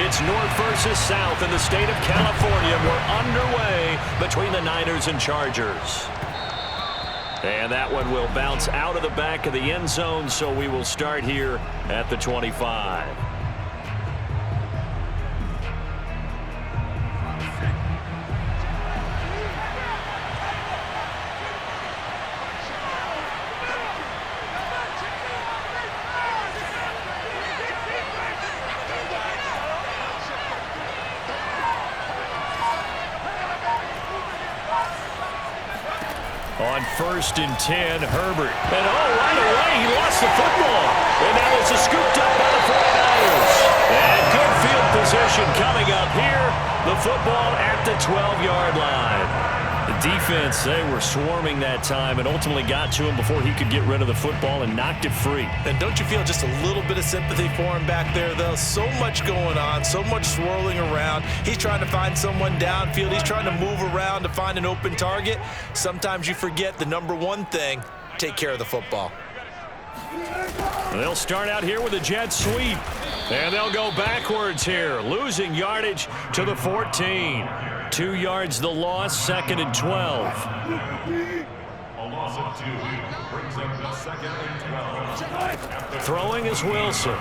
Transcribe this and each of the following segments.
It's North versus South in the state of California. We're underway between the Niners and Chargers. And that one will bounce out of the back of the end zone, so we will start here at the 25. On 1st and 10, Herbert. And right away, he lost the football. And now it's scooped up by the 49ers. And good field position coming up here. The football at the 12-yard line. The defense, they were swarming that time and ultimately got to him before he could get rid of the football and knocked it free. And don't you feel just a little bit of sympathy for him back there, though? So much going on, so much swirling around. He's trying to find someone downfield. He's trying to move around to find an open target. Sometimes you forget the number one thing, take care of the football. They'll start out here with a jet sweep. And they'll go backwards here, losing yardage to the 14. 2 yards the loss, 2nd and 12. A loss of 2 brings up the 2nd and 12. Throwing is Wilson.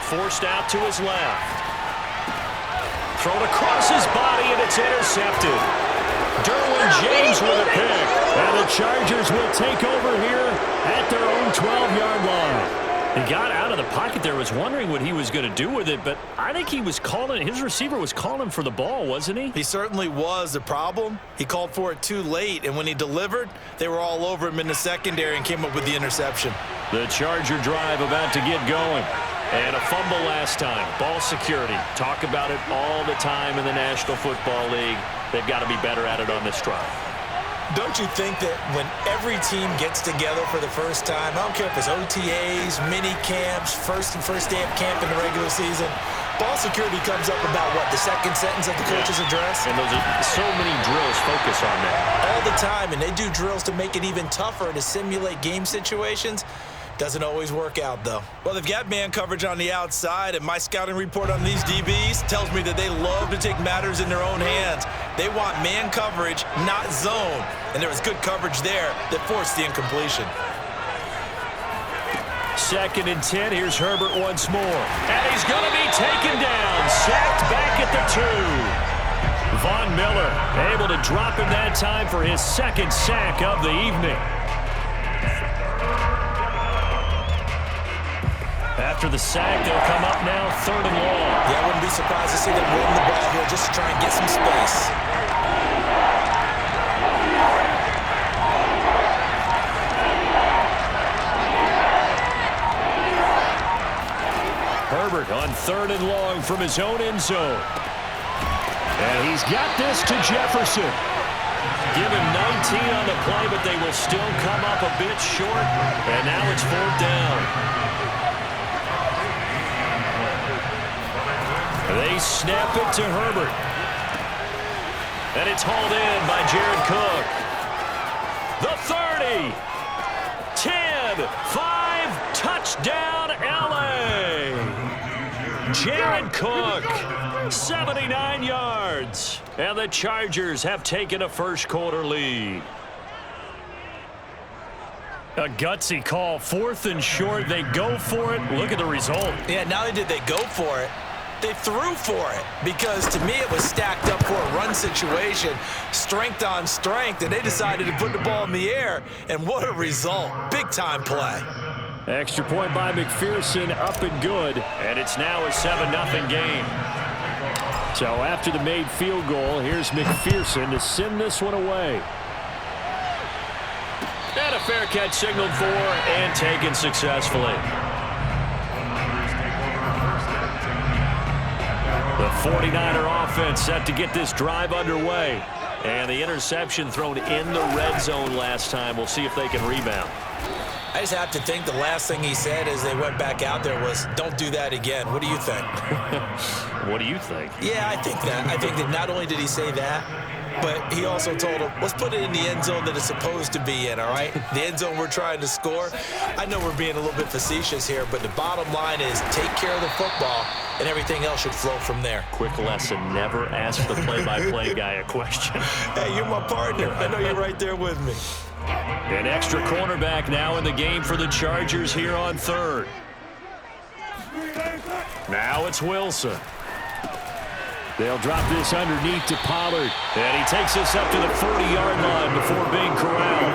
Forced out to his left. Thrown across his body, and it's intercepted. Derwin James with a pick. And the Chargers will take over here at their own 12-yard line. He got out of the pocket there, was wondering what he was going to do with it, but I think he was calling, his receiver was calling for the ball, wasn't he? He certainly was. The problem, he called for it too late, and when he delivered, they were all over him in the secondary and came up with the interception. The Charger drive about to get going. And a fumble last time. Ball security. Talk about it all the time in the National Football League. They've got to be better at it on this drive. Don't you think that when every team gets together for the first time, I don't care if it's OTAs, mini camps, first day of camp in the regular season, ball security comes up about, what, the second sentence of the coach's address? And those are so many drills focus on that. All the time, and they do drills to make it even tougher to simulate game situations. Doesn't always work out, though. Well, they've got man coverage on the outside, and my scouting report on these DBs tells me that they love to take matters in their own hands. They want man coverage, not zone. And there was good coverage there that forced the incompletion. 2nd and 10. Here's Herbert once more. And he's going to be taken down. Sacked back at the 2. Von Miller able to drop him that time for his 2nd sack of the evening. After the sack, they'll come up now 3rd and long. Yeah, I wouldn't be surprised to see them run the ball here just to try and get some space. Herbert on 3rd and long from his own end zone. And he's got this to Jefferson. Give him 19 on the play, but they will still come up a bit short. And now it's 4th down. They snap it to Herbert. And it's hauled in by Jared Cook. The 30. 10. 5. Touchdown, L.A. Jared Cook. 79 yards. And the Chargers have taken a first-quarter lead. A gutsy call. 4th and short. They go for it. Look at the result. Yeah, not only did they go for it, they threw for it, because to me it was stacked up for a run situation, strength on strength, and they decided to put the ball in the air, and what a result. Big-time play. Extra point by McPherson, up and good, and it's now a 7-0 game. So after the made field goal, here's McPherson to send this one away. And a fair catch signaled for and taken successfully. The 49er offense set to get this drive underway. And the interception thrown in the red zone last time. We'll see if they can rebound. I just have to think the last thing he said as they went back out there was, don't do that again. What do you think? What do you think? Yeah, I think that. I think that not only did he say that, But he also told him, let's put it in the end zone that it's supposed to be in, all right? The end zone we're trying to score. I know we're being a little bit facetious here, but the bottom line is take care of the football, and everything else should flow from there. Quick lesson, never ask the play-by-play guy a question. Hey, you're my partner. I know you're right there with me. An extra cornerback now in the game for the Chargers here on third. Now it's Wilson. They'll drop this underneath to Pollard. And he takes this up to the 40-yard line before being corralled.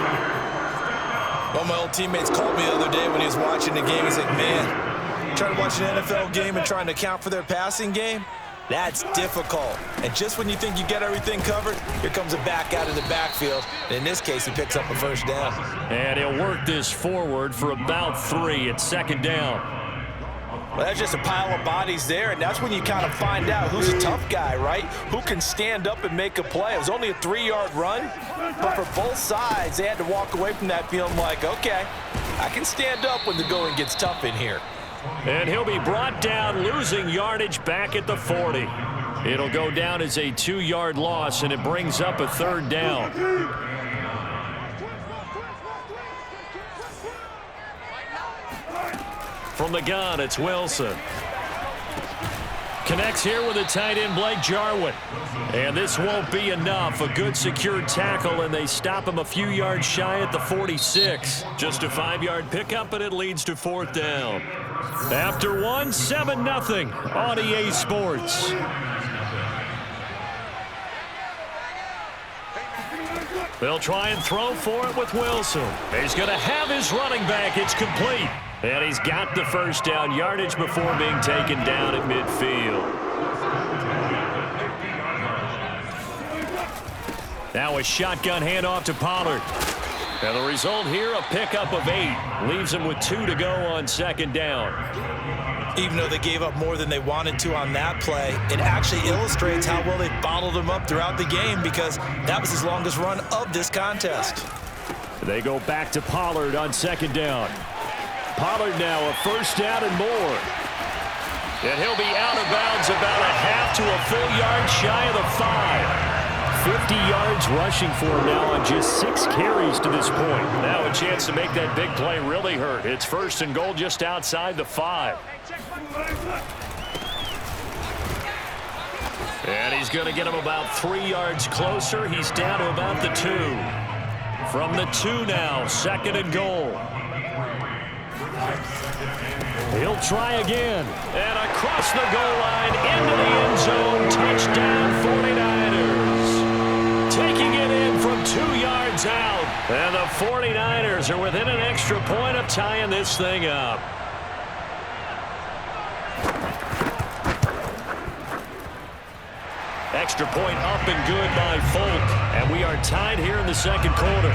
One of my old teammates called me the other day when he was watching the game. He's like, man, trying to watch an NFL game and trying to account for their passing game, that's difficult. And just when you think you get everything covered, here comes a back out of the backfield. And in this case, he picks up a first down. And he'll work this forward for about 3 at second down. Well, that's just a pile of bodies there, and that's when you kind of find out who's a tough guy, right? Who can stand up and make a play. It was only a 3-yard run, but for both sides, they had to walk away from that feeling like, okay, I can stand up when the going gets tough in here. And he'll be brought down, losing yardage back at the 40. It'll go down as a 2-yard loss, and it brings up a third down. From the gun, it's Wilson. Connects here with a tight end, Blake Jarwin. And this won't be enough. A good secured tackle, and they stop him a few yards shy at the 46. Just a 5-yard pickup, and it leads to fourth down. After one, 7-0 on EA Sports. They'll try and throw for it with Wilson. He's going to have his running back. It's complete. And he's got the first down yardage before being taken down at midfield. Now a shotgun handoff to Pollard. And the result here, a pickup of 8. Leaves him with 2 to go on second down. Even though they gave up more than they wanted to on that play, it actually illustrates how well they bottled him up throughout the game because that was his longest run of this contest. They go back to Pollard on second down. Pollard now a first down and more. And he'll be out of bounds about a half to a full yard shy of the 5. 50 yards rushing for him now on just 6 carries to this point. Now a chance to make that big play really hurt. It's first and goal just outside the 5. And he's going to get him about 3 yards closer. He's down to about the 2. From the 2 now, second and goal. He'll try again. And across the goal line into the end zone. Touchdown 49ers. Taking it in from 2 yards out. And the 49ers are within an extra point of tying this thing up. Extra point up and good by Folk. And we are tied here in the second quarter.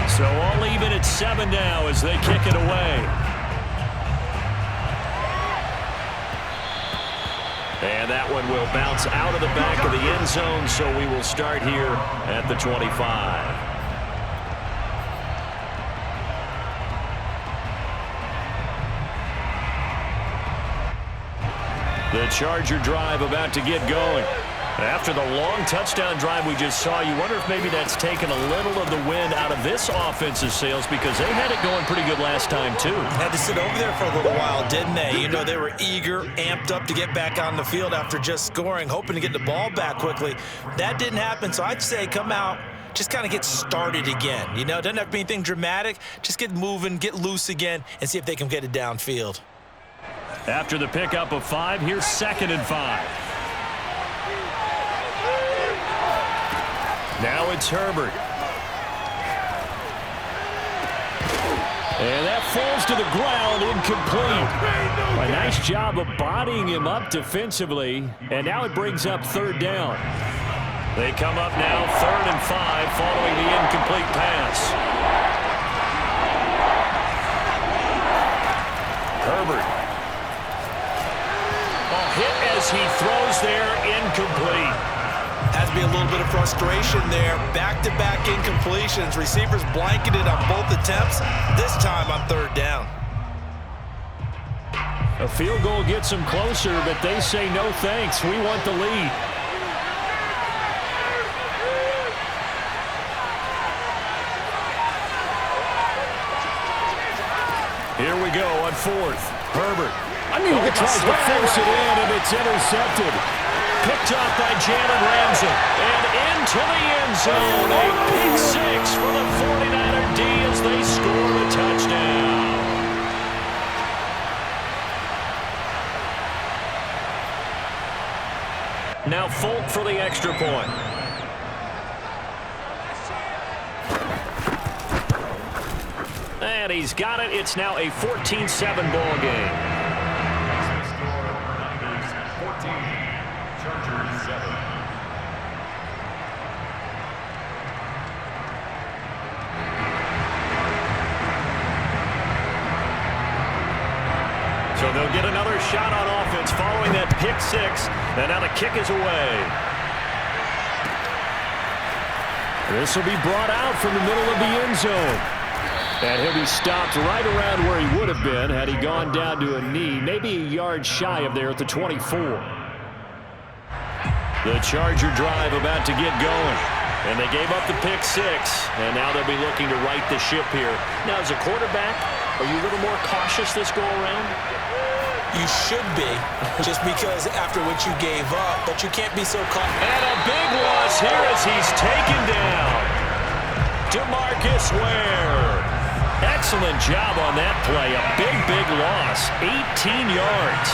So all even at 7 now as they kick it away. And that one will bounce out of the back of the end zone, so we will start here at the 25. The Charger drive about to get going. After the long touchdown drive we just saw, you wonder if maybe that's taken a little of the wind out of this offensive sails because they had it going pretty good last time, too. Had to sit over there for a little while, didn't they? You know, they were eager, amped up to get back on the field after just scoring, hoping to get the ball back quickly. That didn't happen, so I'd say come out, just kind of get started again. You know, it doesn't have to be anything dramatic. Just get moving, get loose again, and see if they can get it downfield. After the pickup of 5, here's second and 5. Now it's Herbert. And that falls to the ground, incomplete. A nice job of bodying him up defensively. And now it brings up third down. They come up now, 3rd and 5, following the incomplete pass. Herbert. A hit as he throws there, incomplete. Has to be a little bit of frustration there. Back-to-back incompletions. Receivers blanketed on both attempts, this time on 3rd down. A field goal gets them closer, but they say no thanks. We want the lead. Here we go on fourth. Herbert. Tries to force it in, and it's intercepted. Picked off by Jalen Ramsey. And into the end zone. A pick six for the 49er D as they score the touchdown. Now Folk for the extra point. And he's got it. It's now a 14-7 ball game. So they'll get another shot on offense following that pick six. And now the kick is away. This will be brought out from the middle of the end zone. And he'll be stopped right around where he would have been had he gone down to a knee, maybe a yard shy of there at the 24. The Charger drive about to get going. And they gave up the pick six, and now they'll be looking to right the ship here. Now, as a quarterback, are you a little more cautious this go-around? You should be, just because after what you gave up, but you can't be so confident. And a big loss here as he's taken down. DeMarcus Ware. Excellent job on that play. A big loss. 18 yards.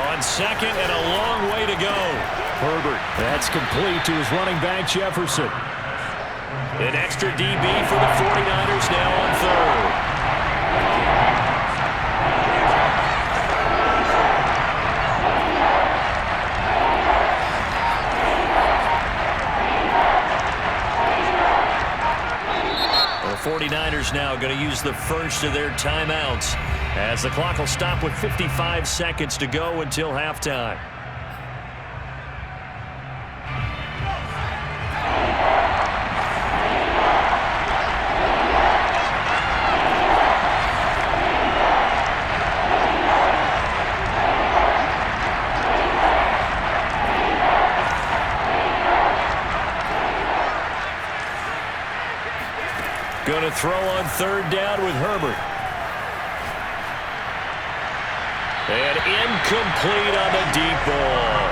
On second and a long way to go. Herbert. That's complete to his running back, Jefferson. An extra DB for the 49ers now on third. The 49ers now going to use the first of their timeouts as the clock will stop with 55 seconds to go until halftime. Going to throw on third down with Herbert. And incomplete on the deep ball.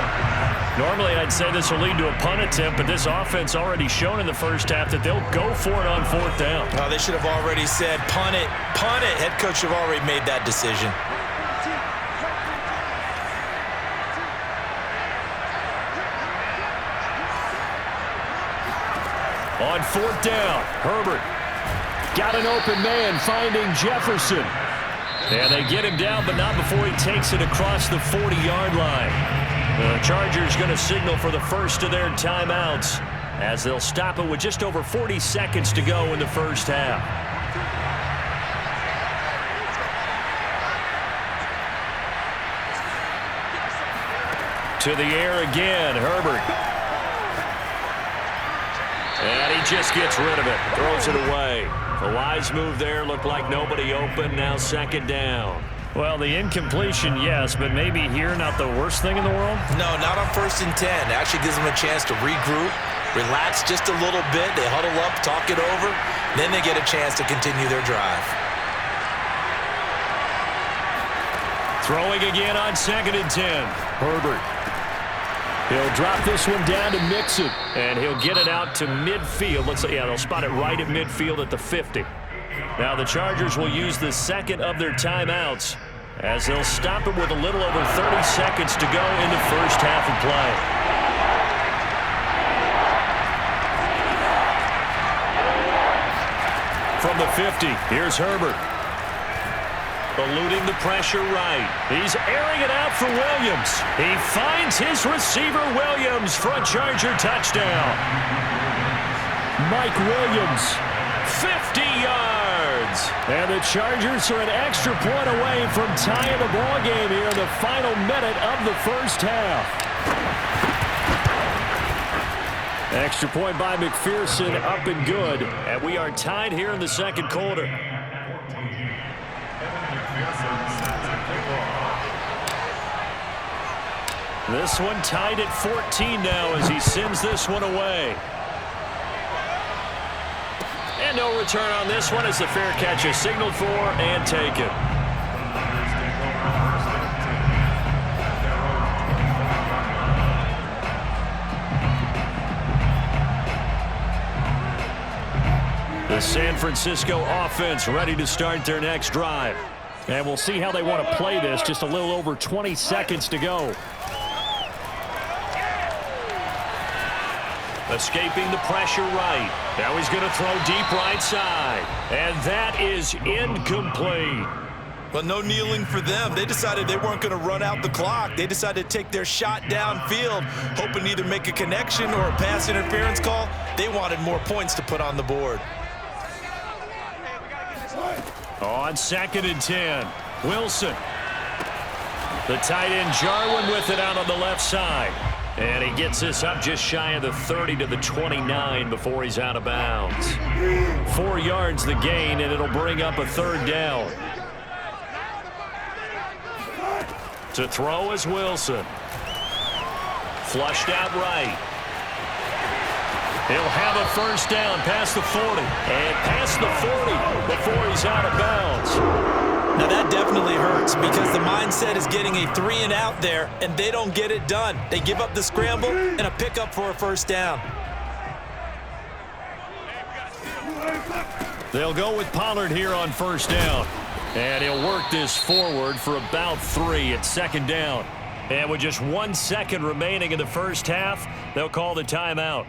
Normally I'd say this will lead to a punt attempt, but this offense already shown in the first half that they'll go for it on fourth down. Oh, they should have already said punt it, punt it. Head coach should have already made that decision. On fourth down, Herbert. Got an open man finding Jefferson. And they get him down, but not before he takes it across the 40-yard line. The Chargers going to signal for the first of their timeouts as they'll stop it with just over 40 seconds to go in the first half. To the air again, Herbert. And he just gets rid of it, throws it away. A wise move there, looked like nobody open, now second down. Well, the incompletion, yes, but maybe here not the worst thing in the world? No, not on 1st and 10. It actually gives them a chance to regroup, relax just a little bit. They huddle up, talk it over, then they get a chance to continue their drive. Throwing again on 2nd and 10. Herbert. He'll drop this one down to Mixon, and he'll get it out to midfield. Looks like, yeah, they'll spot it right at midfield at the 50. Now the Chargers will use the second of their timeouts as they'll stop it with a little over 30 seconds to go in the first half of play. From the 50, here's Herbert. Eluding the pressure right. He's airing it out for Williams. He finds his receiver, Williams, for a Charger touchdown. Mike Williams, 50 yards. And the Chargers are an extra point away from tying the ball game here in the final minute of the first half. Extra point by McPherson, up and good. And we are tied here in the second quarter. This one tied at 14 now as he sends this one away. And no return on this one as the fair catch is signaled for and taken. The San Francisco offense ready to start their next drive. And we'll see how they want to play this. Just a little over 20 seconds to go. Escaping the pressure right. Now he's going to throw deep right side. And that is incomplete. Well, no kneeling for them. They decided they weren't going to run out the clock. They decided to take their shot downfield, hoping to either make a connection or a pass interference call. They wanted more points to put on the board. On 2nd and 10, Wilson. The tight end Jarwin with it out on the left side. And he gets this up just shy of the 30 to the 29 before he's out of bounds. 4 yards the gain, and it'll bring up a 3rd down. To throw is Wilson. Flushed out right. He'll have a 1st down past the 40. And past the 40 before he's out of bounds. Now that definitely hurts because the mindset is getting a 3-and-out there, and they don't get it done. They give up the scramble and a pickup for a 1st down. They'll go with Pollard here on 1st down. And he'll work this forward for about 3 at 2nd down. And with just 1 second remaining in the first half, they'll call the timeout.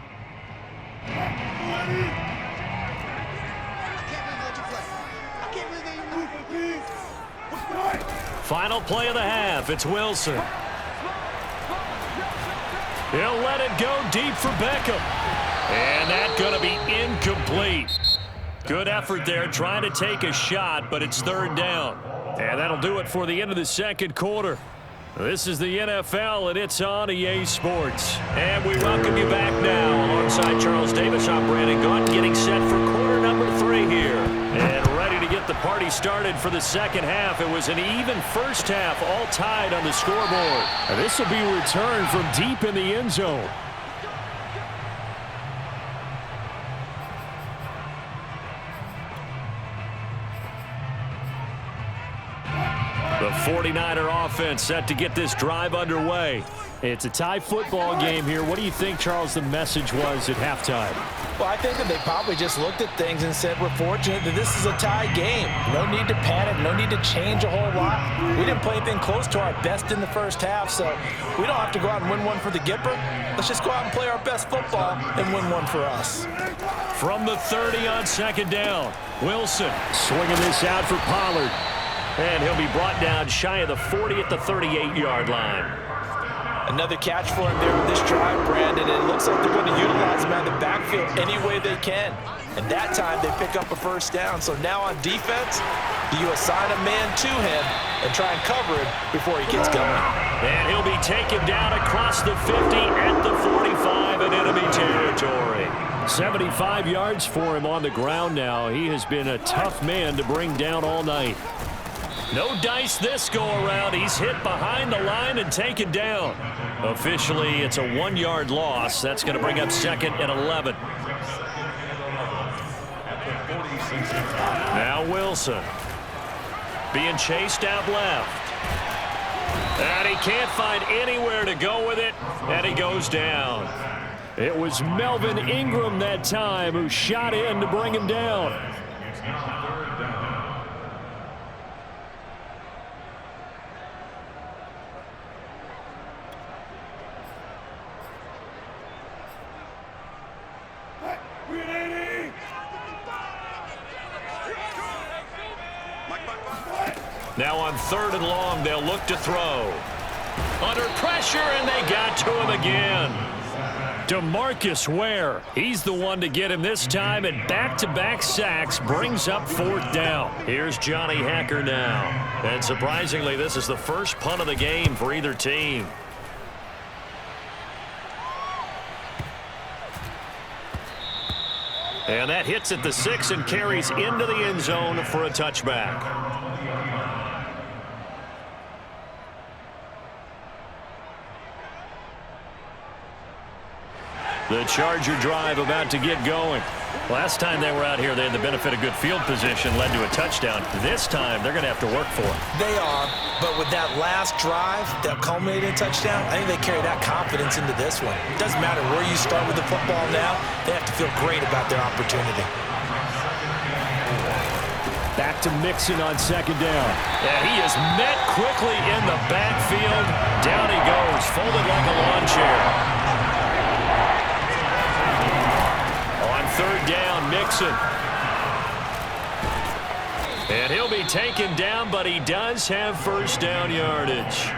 Final play of the half. It's Wilson. He'll let it go deep for Beckham. And that's going to be incomplete. Good effort there trying to take a shot, but it's 3rd down. And that'll do it for the end of the 2nd quarter. This is the NFL, and it's on EA Sports. And we welcome you back now. Alongside Charles Davis, I'm Brandon Gaunt, getting set for quarter number 3 here. And ready to get the party started for the 2nd half. It was an even first half, all tied on the scoreboard. And this will be returned from deep in the end zone. The 49er offense set to get this drive underway. It's a tie football game here. What do you think, Charles, the message was at halftime? Well, I think that they probably just looked at things and said, we're fortunate that this is a tie game. No need to panic, no need to change a whole lot. We didn't play anything close to our best in the first half, so we don't have to go out and win one for the Gipper. Let's just go out and play our best football and win one for us. From the 30 on 2nd down, Wilson swinging this out for Pollard. And he'll be brought down shy of the 40 at the 38-yard line. Another catch for him there with this drive, Brandon. And it looks like they're going to utilize him out of the backfield any way they can. And that time they pick up a 1st down. So now on defense, do you assign a man to him and try and cover him before he gets going? And he'll be taken down across the 50 at the 45 in enemy territory. 75 yards for him on the ground now. He has been a tough man to bring down all night. No dice this go-around. He's hit behind the line and taken down. Officially, it's a 1-yard loss. That's going to bring up 2nd and 11. Now Wilson being chased out left. And he can't find anywhere to go with it, and he goes down. It was Melvin Ingram that time who shot in to bring him down. Now on 3rd and long, they'll look to throw. Under pressure, and they got to him again. DeMarcus Ware, he's the one to get him this time, and back-to-back sacks brings up 4th down. Here's Johnny Hacker now. And surprisingly, this is the first punt of the game for either team. And that hits at the 6 and carries into the end zone for a touchback. The Charger drive about to get going. Last time they were out here, they had the benefit of good field position, led to a touchdown. This time, they're going to have to work for it. They are, but with that last drive that culminated in a touchdown, I think they carry that confidence into this one. It doesn't matter where you start with the football now. They have to feel great about their opportunity. Back to Mixon on second down. Yeah, he is met quickly in the backfield. Down he goes, folded like a lawn chair. On third down, Mixon. And he'll be taken down, but he does have first down yardage.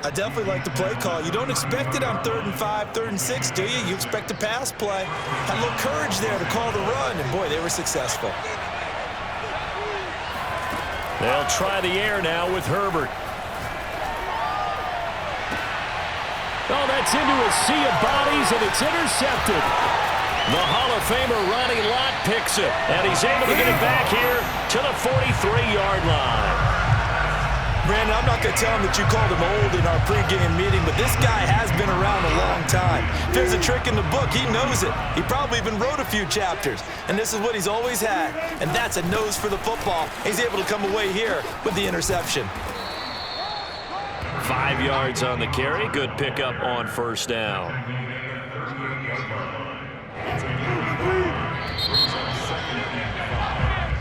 I definitely like the play call. You don't expect it on 3rd and 5, 3rd and 6, do you? You expect a pass play. Had a little courage there to call the run, and boy, they were successful. They'll try the air now with Herbert. Oh, that's into a sea of bodies, and it's intercepted. The Hall of Famer Ronnie Lott picks it, and he's able to get it back here to the 43-yard line. Brandon, I'm not going to tell him that you called him old in our pregame meeting, but this guy has been around a long time. If there's a trick in the book, he knows it. He probably even wrote a few chapters, and this is what he's always had, and that's a nose for the football. He's able to come away here with the interception. 5 yards on the carry. Good pickup on first down.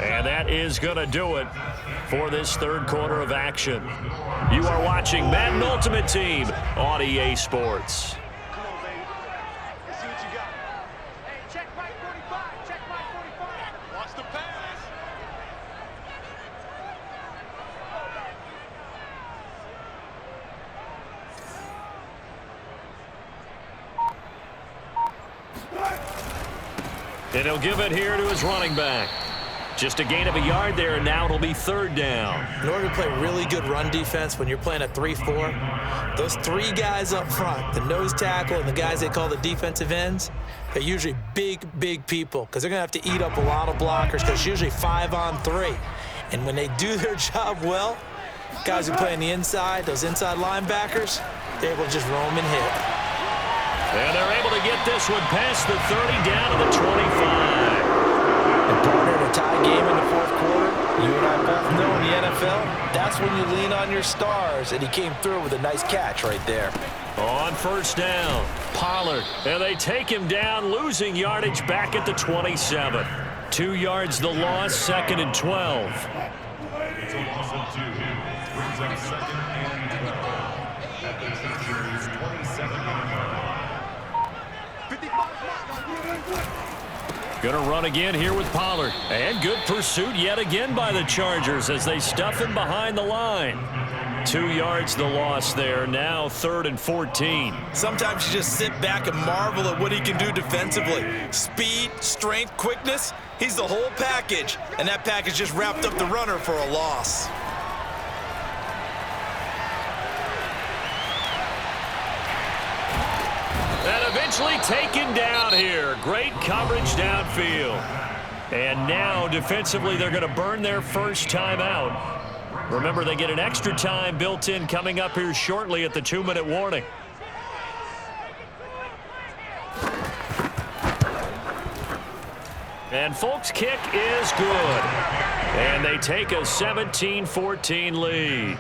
And that is going to do it for this third quarter of action. You are watching Madden Ultimate Team on EA Sports. Come on, baby. Let's see what you got. Hey, check right 45. Check right 45. Watch the pass. And he'll give it here to his running back. Just a gain of a yard there, and now it'll be third down. In order to play really good run defense when you're playing a 3-4, those 3 guys up front, the nose tackle and the guys they call the defensive ends, they're usually big people because they're going to have to eat up a lot of blockers because it's usually 5 on 3. And when they do their job well, guys who play on the inside, those inside linebackers, they're able to just roam and hit. And they're able to get this one past the 30 down to the 25. And partner, in a tie game in the fourth quarter, you and I both know in the NFL, that's when you lean on your stars, and he came through with a nice catch right there. On first down, Pollard, and they take him down, losing yardage back at the 27. 2 yards the loss, 2nd and 12. It's a loss of 2. Brings up 2nd and 12. At the Chargers' 27-yard line. Going to run again here with Pollard. And good pursuit yet again by the Chargers as they stuff him behind the line. 2 yards the loss there. Now 3rd and 14. Sometimes you just sit back and marvel at what he can do defensively. Speed, strength, quickness, he's the whole package. And that package just wrapped up the runner for a loss. And eventually taken down here. Great coverage downfield. And now defensively they're going to burn their first timeout. Remember, they get an extra time built in coming up here shortly at the 2-minute warning. And Folk's kick is good. And they take a 17-14 lead.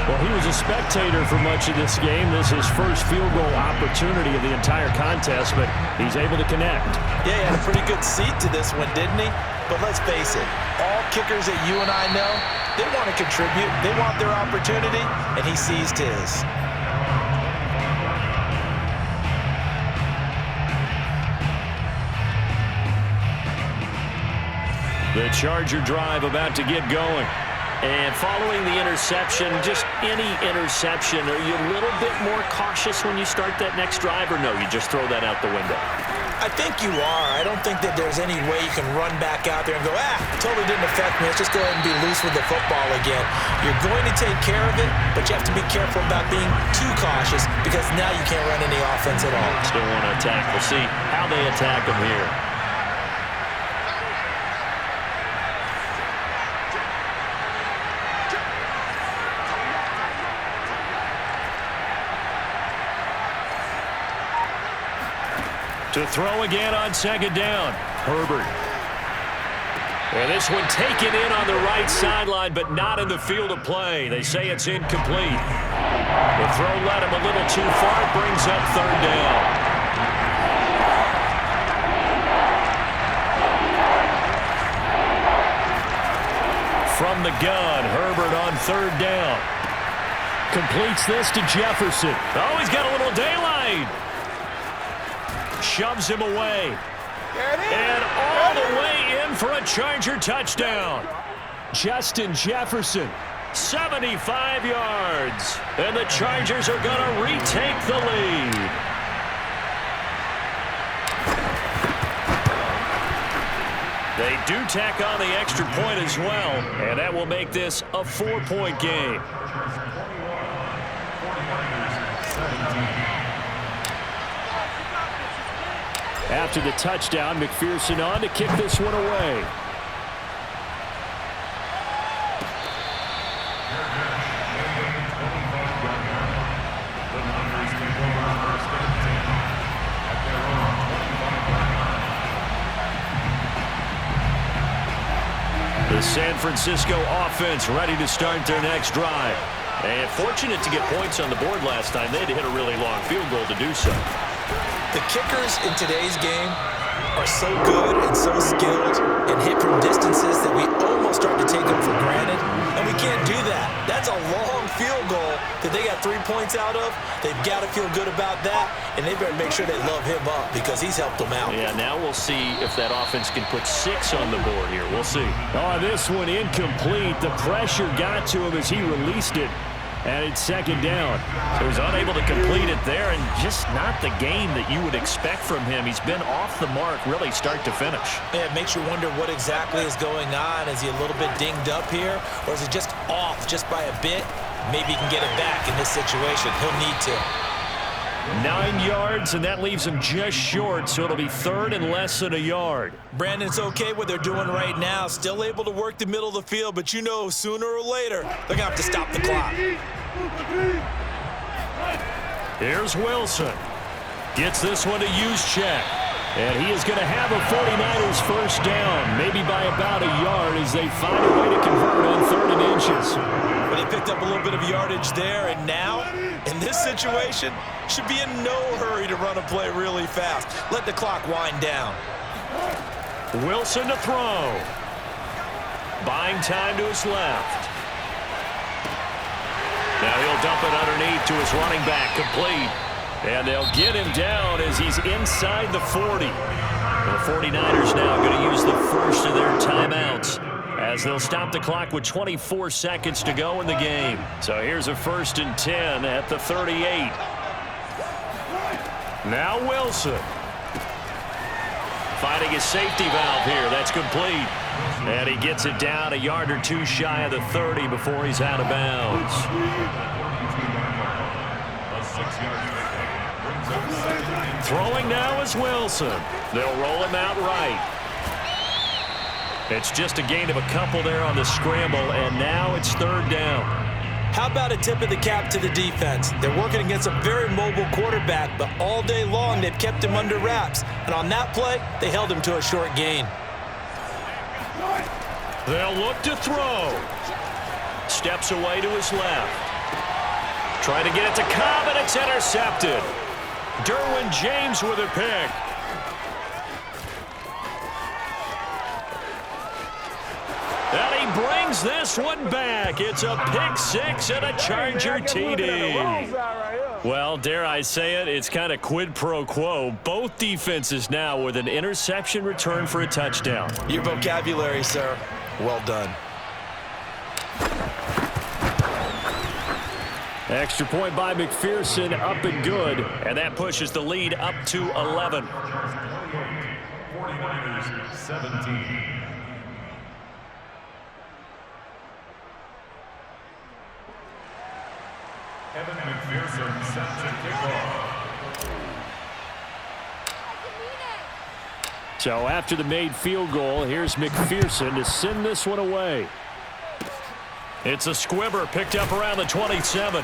Well, he was a spectator for much of this game. This is his first field goal opportunity of the entire contest, but he's able to connect. Yeah, he had a pretty good seat to this one, didn't he? But let's face it, all kickers that you and I know, they want to contribute. They want their opportunity, and he seized his. The Charger drive about to get going. And following the interception, just any interception, are you a little bit more cautious when you start that next drive, or no, you just throw that out the window? I think you are. I don't think that there's any way you can run back out there and go, totally didn't affect me. Let's just go ahead and be loose with the football again. You're going to take care of it, but you have to be careful about being too cautious because now you can't run any offense at all. Still want to attack. We'll see how they attack them here. To throw again on second down. Herbert. And this one taken in on the right sideline, but not in the field of play. They say it's incomplete. The throw led him a little too far. It brings up third down. From the gun, Herbert on third down. Completes this to Jefferson. Oh, he's got a little daylight. Shoves him away. And all the way in for a Charger touchdown. Justin Jefferson, 75 yards. And the Chargers are going to retake the lead. They do tack on the extra point as well, and that will make this a 4-point game. After the touchdown, McPherson on to kick this one away. The San Francisco offense ready to start their next drive. And fortunate to get points on the board last time. They had to hit a really long field goal to do so. The kickers in today's game are so good and so skilled and hit from distances that we almost start to take them for granted, and we can't do that. That's a long field goal that they got 3 points out of. They've got to feel good about that, and they better make sure they love him up because he's helped them out. Yeah, now we'll see if that offense can put 6 on the board here. We'll see. Oh, this one incomplete. The pressure got to him as he released it. And it's second down. So he's unable to complete it there, and just not the game that you would expect from him. He's been off the mark really start to finish. Yeah, it makes you wonder what exactly is going on. Is he a little bit dinged up here, or is it just off just by a bit? Maybe he can get it back in this situation. He'll need to. 9 yards, and that leaves him just short, so it'll be third and less than a yard. Brandon, it's okay what they're doing right now. Still able to work the middle of the field, but you know sooner or later they're going to have to stop the clock. Here's Wilson. Gets this one to Juszczyk. And he is going to have a 49ers first down, maybe by about a yard as they find a way to convert on 3rd and inches. Well, they picked up a little bit of yardage there, and now, in this situation, should be in no hurry to run a play really fast. Let the clock wind down. Wilson to throw. Buying time to his left. Now he'll dump it underneath to his running back, complete. And they'll get him down as he's inside the 40. The 49ers now going to use the first of their timeouts as they'll stop the clock with 24 seconds to go in the game. So here's a 1st and 10 at the 38. Now Wilson. Finding his safety valve here. That's complete. And he gets it down a yard or two shy of the 30 before he's out of bounds. Throwing now is Wilson. They'll roll him out right. It's just a gain of a couple there on the scramble, and now it's 3rd down. How about a tip of the cap to the defense? They're working against a very mobile quarterback, but all day long they've kept him under wraps. And on that play, they held him to a short gain. They'll look to throw. Steps away to his left. Trying to get it to Cobb, and it's intercepted. Derwin James with a pick. And he brings this one back. It's a pick 6 and a Charger TD. Well, dare I say it, it's kind of quid pro quo. Both defenses now with an interception return for a touchdown. Your vocabulary, sir. Well done. Extra point by McPherson, up and good. And that pushes the lead up to 11. 49ers 17. Evan McPherson set to kick off. So after the made field goal, here's McPherson to send this one away. It's a squibber picked up around the 27.